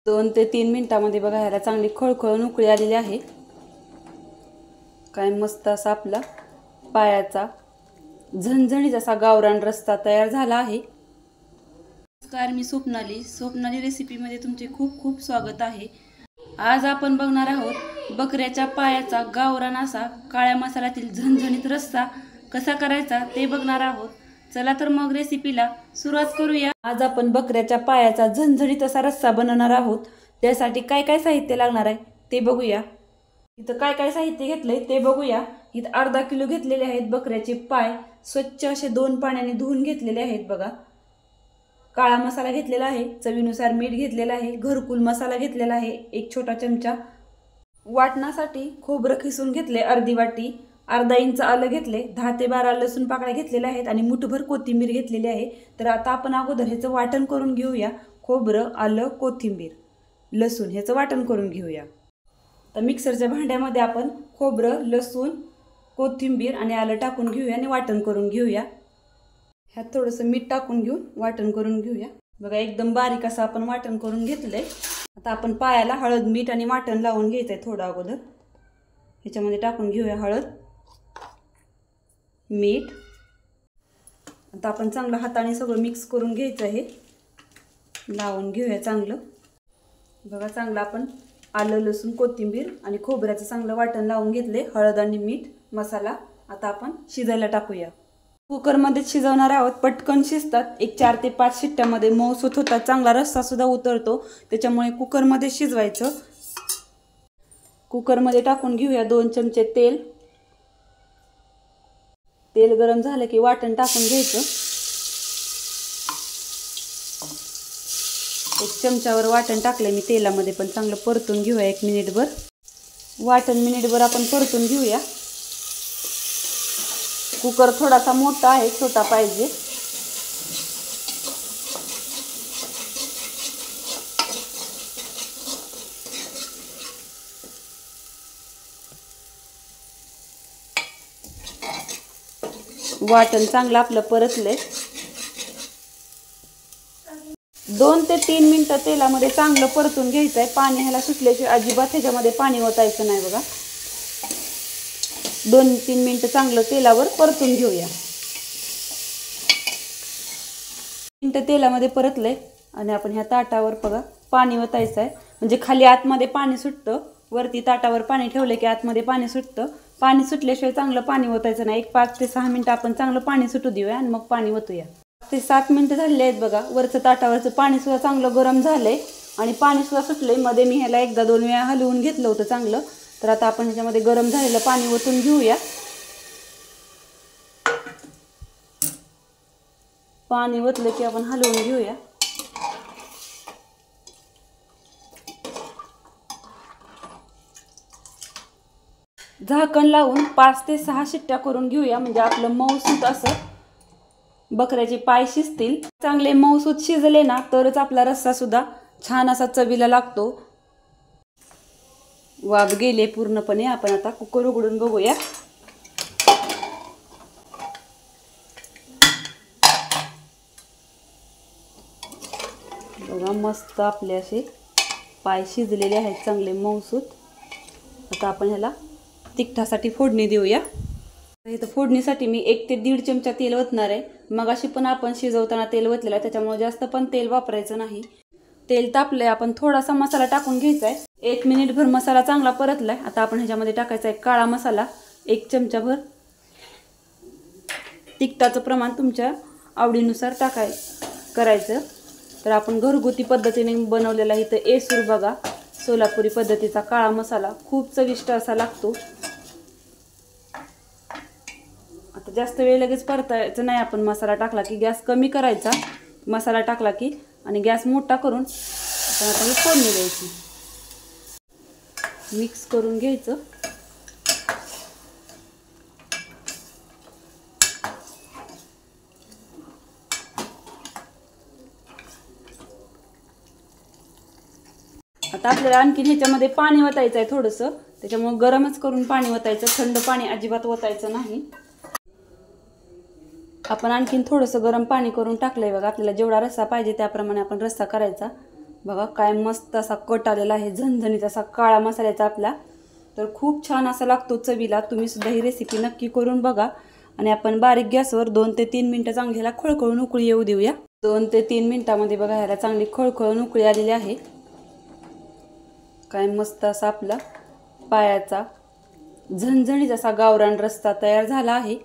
2 ते 3 मिनिटांमध्ये बघा ह्याला चांगली खळखळून उकळी आलेली आहे। काय मस्त असा आपला पायाचा झणझणीत असा गावरान रस्सा तयार झाला आहे। नमस्कार, मी स्वप्नाली रेसिपीमध्ये तुमचे खूप खूप स्वागत आहे। आज आपण बघणार आहोत बकऱ्याच्या पायाचा गावरान असा काळ्या मसाल्यातील झणझणीत रस्सा कसा करायचा ते बघणार आहोत। चला तर मग रेसिपीला सुरुवात करूया। आज आपण बकऱ्याच्या पायाचा झणझणीत असा रस्सा बनवणार आहोत। त्यासाठी काय काय साहित्य लागणार आहे ते बघूया। इथं काय काय साहित्य घेतलंय ते बघूया। इथं अर्धा किलो घेतलेले आहेत बकऱ्याचे पाय, स्वच्छ असे 2 पाण्याने धुवून घेतलेले आहेत बघा। काळा मसाला घेतलेला आहे, चवीनुसार मीठ घेतलेला आहे, घरकुल मसाला घेतलेला आहे 1 छोटा चमचा। वाटणासाठी खोबरं खिसून घेतले अर्धी वाटी, अर्धा इंच आलं घेतले, 10 ते 12 लसूण पाकळ्या घेतलेल्या आहेत आणि मुठभर कोथिंबीर घेतलेली आहे। तर आता आपण अगोदर ह्याचं वाटण करून घेऊया। खोबरं, आलं, कोथिंबीर, लसूण ह्याचं वाटण करून घेऊया। तर मिक्सरच्या भांड्यामध्ये आपण खोबरं, लसूण, कोथिंबीर आणि आलं टाकून घेऊया आणि वाटण करून घेऊया। ह्यात थोडंसं मीठ टाकून घेऊन वाटण करून घेऊया। बघा एकदम बारीक असं आपण वाटण करून घेतलंय। आता आपण पायाला हळद, मीठ आणि वाटण लावून घ्यायचंय थोडं अगोदर। ह्याच्यामध्ये टाकून घेऊया हळद, मीठ। आता आपण चांगलं हाताने सगळं मिक्स करून घ्यायचं आहे, लावून घेऊया चांगलं। बघा चांगलं आपण आलं, लसूण, कोथिंबीर आणि खोबऱ्याचं चांगलं वाटण लावून घेतले, हळद आणि मीठ मसाला। आता आपण शिजायला टाकूया। कुकरमध्ये शिजवणार आहोत, पटकन शिजतात। 4 ते 5 शिट्ट्यामध्ये मऊसूत होतात, चांगला रस्सा सुद्धा उतरतो, त्याच्यामुळे कुकरमध्ये शिजवायचं। कुकरमध्ये टाकून घेऊया 2 चमचे तेल। तेल गरम झालं की वाटण टाकून घ्यायचं। 1 चमचावर वाटण टाकलंय मी तेलामध्ये, पण चांगलं परतून घेऊया 1 मिनिटभर। वाटण मिनिटभर आपण परतून घेऊया। कुकर थोडासा मोठा आहे, छोटा पाहिजे। वाटण चांगलं आपलं परतलंय। 2 ते 3 मिनिटं तेलामध्ये चांगलं परतून घ्यायचंय। पाणी ह्याला सुटल्याशिवाय अजिबात ह्याच्यामध्ये पाणी ओतायचं नाही बघा। 2-3 मिनिटं चांगलं तेलावर परतून घेऊया। मिनिटं तेलामध्ये परतलंय आणि आपण ह्या ताटावर बघा पाणी ओतायचं आहे, म्हणजे खाली आतमध्ये पाणी सुटतं। वरती ताटावर पाणी ठेवलं की आतमध्ये पाणी सुटतं। पाणी सुटल्याशिवाय चांगलं पाणी ओतायचं नाही। 5 ते 6 मिनिटं आपण चांगलं पाणी सुटू देऊया आणि मग पाणी ओतूया। 5 ते 7 मिनिटं झालेली आहेत बघा। वरचं ताटावरचं पाणी सुद्धा चांगलं गरम झालंय आणि पाणी सुद्धा सुटलंय। मध्ये मी ह्याला 1-2 वेळा हलवून घेतलं होतं चांगलं। तर आता आपण ह्याच्यामध्ये गरम झालेलं पाणी ओतून घेऊया। पाणी ओतलं की आपण हलवून घेऊया। झाकण लावून 5 ते 6 शिट्ट्या करून घेऊया, म्हणजे आपलं मऊसूत असं बकऱ्याचे पाय शिजतील। चांगले मऊसूत शिजले ना तरच आपला रस्सा सुद्धा छान असा चवीला लागतो। वाफ गेले पूर्णपणे। आपण आता कुकर उघडून बघूया। बघा मस्त आपले असे पाय शिजलेले आहेत, चांगले मऊसूत। आता आपण ह्याला तिखटासाठी फोडणी देऊया। इथं फोडणीसाठी मी 1 ते 1.5 चमचा तेल ओतणार आहे। मगाशी पण आपण शिजवताना तेल ओतलेलं आहे, त्याच्यामुळे जास्त पण तेल वापरायचं नाही। तेल तापलंय, आपण थोडासा मसाला टाकून घ्यायचा आहे। 1 मिनिटभर मसाला चांगला परतलाय। आता आपण ह्याच्यामध्ये टाकायचा आहे काळा मसाला 1 चमचाभर। तिखटाचं प्रमाण तुमच्या आवडीनुसार करायचं। तर आपण घरगुती पद्धतीने बनवलेला इथं एसूर बघा, सोलापुरी पद्धतीचा काळा मसाला खूप चविष्ट असा लागतो। आता जास्त वेळ लगेच परतायचं नाही। आपण मसाला टाकला की गॅस कमी करायचा, मसाला टाकला की, आणि गॅस मोठा करून आपण आता ही फोडणी द्यायची। मिक्स करून घ्यायचं। आता आपल्याला आणखीन ह्याच्यामध्ये पाणी ओतायचं आहे थोडंसं, त्याच्यामुळे गरमच करून पाणी ओतायचं, थंड पाणी अजिबात ओतायचं नाही। आपण आणखीन थोडंसं गरम पाणी करून टाकलंय बघा। आपल्याला जेवढा रस्सा पाहिजे त्याप्रमाणे आपण रस्सा करायचा। बघा काय मस्त असा कट आलेला आहे, झणझणीत असा काळा मसाल्याचा आपला. तर खूप छान असा लागतो चवीला. तुम्ही सुद्धा ही रेसिपी नक्की करून बघा. आणि आपण बारीक गॅसवर 2 ते 3 मिनिटं चांगली ह्याला खळखळून उकळी येऊ देऊया. 2 ते 3 मिनिटांमध्ये बघा ह्याला चांगली खळखळून उकळी आलेली आहे. काय मस्त असा आपला पायाचा झणझणीत असा गावरान रस्सा तयार झाला आहे.